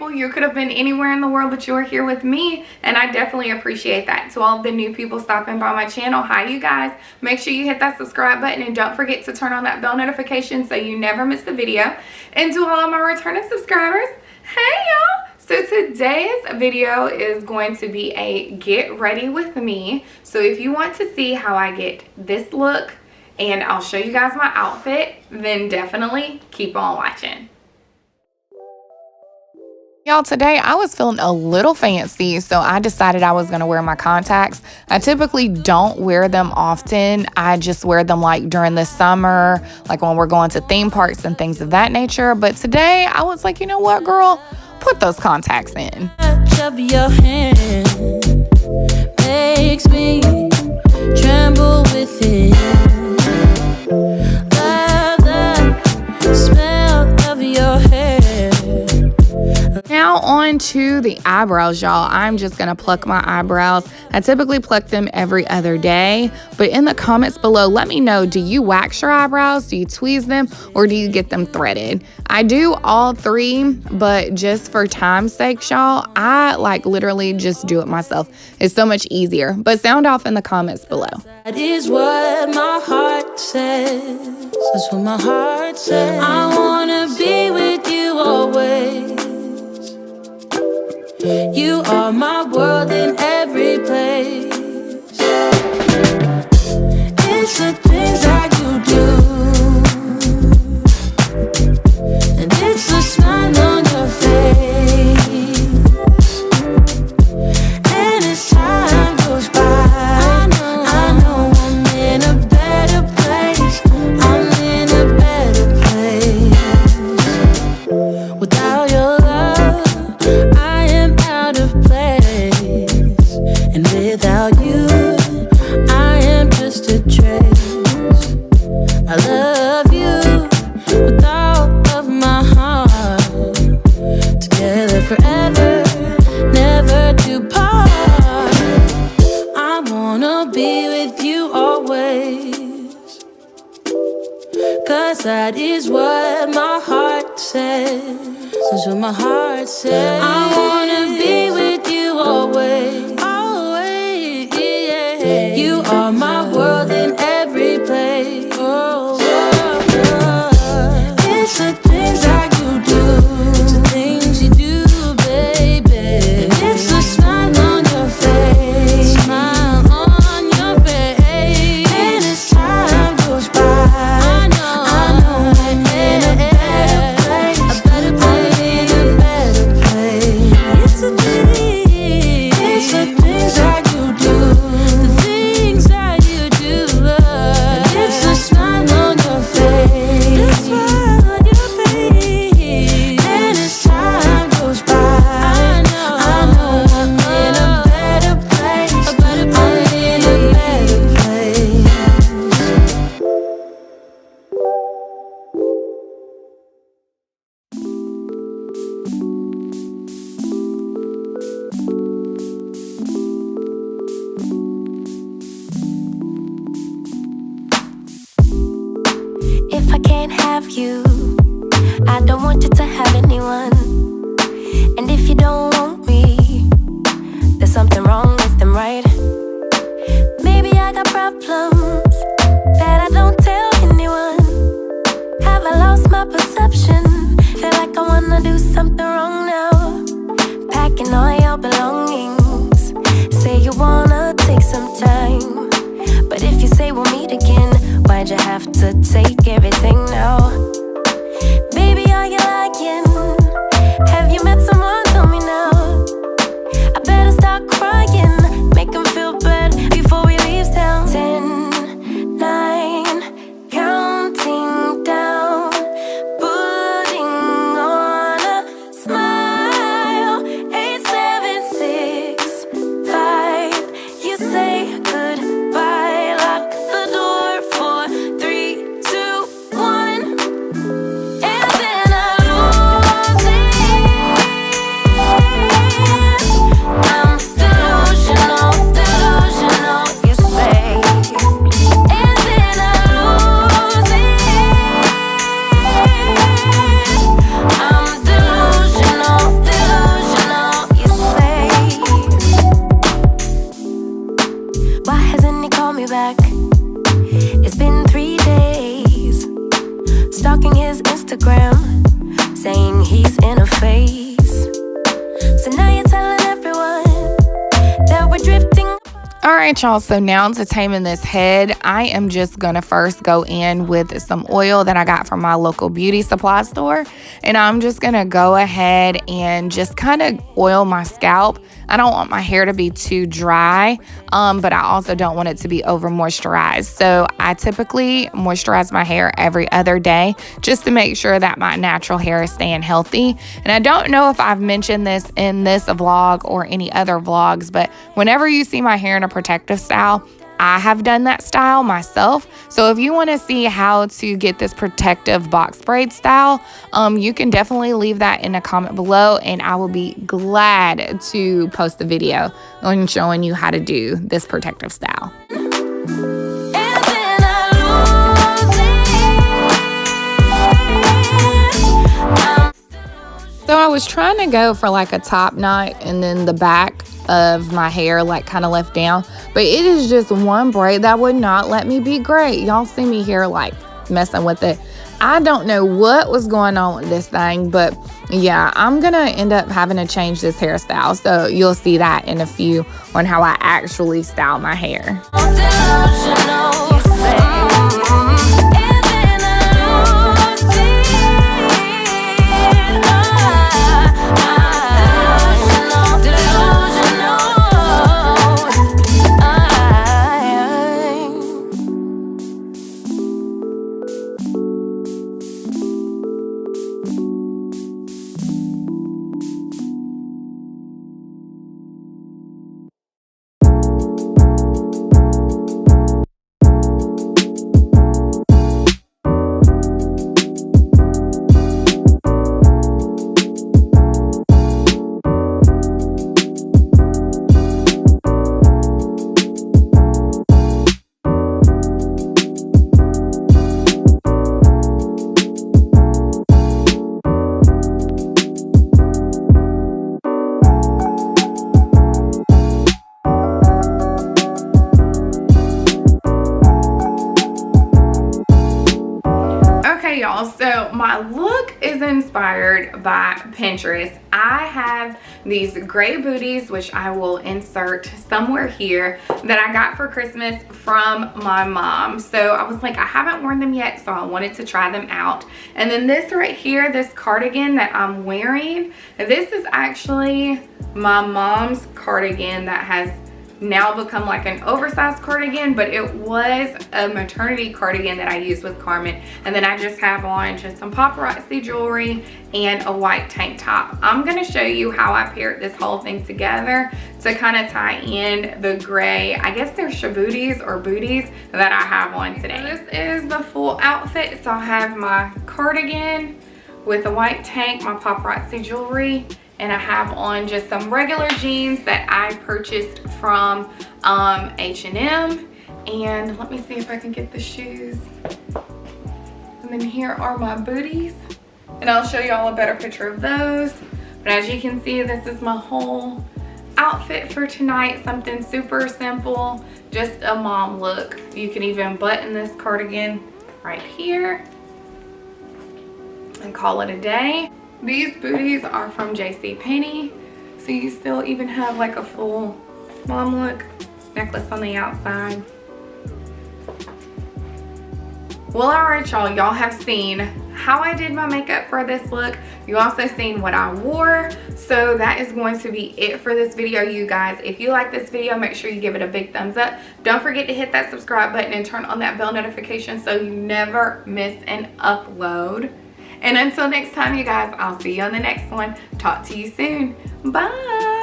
people. You could have been anywhere in the world, but you're here with me, and I definitely appreciate that. To all of the new people stopping by my channel, hi you guys. Make sure you hit that subscribe button and don't forget to turn on that bell notification so you never miss a video. And to all of my returning subscribers, hey y'all. So today's video is going to be a get ready with me. So if you want to see how I get this look and I'll show you guys my outfit, then definitely keep on watching. Y'all, today I was feeling a little fancy, so I decided I was going to wear my contacts. I typically don't wear them often. I just wear them like during the summer, like when we're going to theme parks and things of that nature. But today I was like, you know what, girl? Put those contacts in. Touch of your hand makes me tremble within. Love the smell of your hair. Now on to the eyebrows, y'all. I'm just gonna pluck my eyebrows. I typically pluck them every other day, but in the comments below, let me know, do you wax your eyebrows? Do you tweeze them? Or do you get them threaded? I do all three, but just for time's sake, y'all, I like literally just do it myself. It's so much easier, but sound off in the comments below. That is what my heart says. That's what my heart says. I wanna be with you always. You are my world in every place. It's the things that you do, and it's the smile on your face. And as time goes by, I know I'm in a better place. I'm in a better place. Without your love, I am out of place, and without you, I am just a trace. I love you with all of my heart. Together forever, never to part. I wanna be with you always, 'cause that is what my heart says. That's what my heart says. I wanna be with you always, always, yeah. You are my world in every place. Oh, it's the things that you do, it's the things you do, baby. It's the smile on your face, smile on your face. And as time goes by, I know I'm in a better place, a better place. It's the things that you do, the things that you do. And it's the smile on your face, the smile on your face. And as time goes by, I know I'm in a better place, a better place. I'm in a better place. If I can't have you, I don't want you to have anyone. And if you don't want me, there's something wrong with them, right? Maybe I got problems that I don't tell anyone. Have I lost my perception? Feel like I wanna do something wrong now. Packing all your belongings, say you wanna take some time. But if you say we'll meet again, why'd you have to take everything now? Baby, are you lying? Have you met someone? Tell me now. I better start crying, make them feel bad before we leave town. 10, 9, counting down, putting on a smile. 8, 7, 6, 5. You say goodbye, lock the door for 3, 2, call me back. It's been 3 days, stalking his Instagram, saying he's in a phase. So now you're telling everyone that we're drifting. All right, y'all, so now to taming this head, I am just gonna first go in with some oil that I got from my local beauty supply store, and I'm just gonna go ahead and just kind of oil my scalp. I don't want my hair to be too dry, but I also don't want it to be over moisturized. So I typically moisturize my hair every other day just to make sure that my natural hair is staying healthy. And I don't know if I've mentioned this in this vlog or any other vlogs, but whenever you see my hair in a protective style, I have done that style myself. So if you want to see how to get this protective box braid style, you can definitely leave that in a comment below, and I will be glad to post the video on showing you how to do this protective style. So I was trying to go for like a top knot and then the back of my hair like kind of left down, but it is just one braid that would not let me be great. Y'all see me here like messing with it. I don't know what was going on with this thing, but yeah, I'm gonna end up having to change this hairstyle, so you'll see that in a few on how I actually style my hair. Y'all, so my look is inspired by Pinterest. I have these gray booties, which I will insert somewhere here, that I got for Christmas from my mom. So I was like, I haven't worn them yet, so I wanted to try them out. And then this right here, this cardigan that I'm wearing, this is actually my mom's cardigan that has now become like an oversized cardigan, but it was a maternity cardigan that I used with Carmen. And then I just have on just some paparazzi jewelry and a white tank top. I'm gonna show you how I paired this whole thing together to kind of tie in the gray, I guess they're shabooties or booties that I have on today. So this is the full outfit. So I have my cardigan with a white tank, my paparazzi jewelry, and I have on just some regular jeans that I purchased from H&M. And let me see if I can get the shoes. And then here are my booties. And I'll show y'all a better picture of those. But as you can see, this is my whole outfit for tonight. Something super simple, just a mom look. You can even button this cardigan right here and call it a day. These booties are from JCPenney, so you still even have like a full mom look. Necklace on the outside. Well, all right, y'all have seen how I did my makeup for this look. You also seen what I wore. So that is going to be it for this video, you guys. If you like this video, make sure you give it a big thumbs up. Don't forget to hit that subscribe button and turn on that bell notification so you never miss an upload. And until next time, you guys, I'll see you on the next one. Talk to you soon. Bye.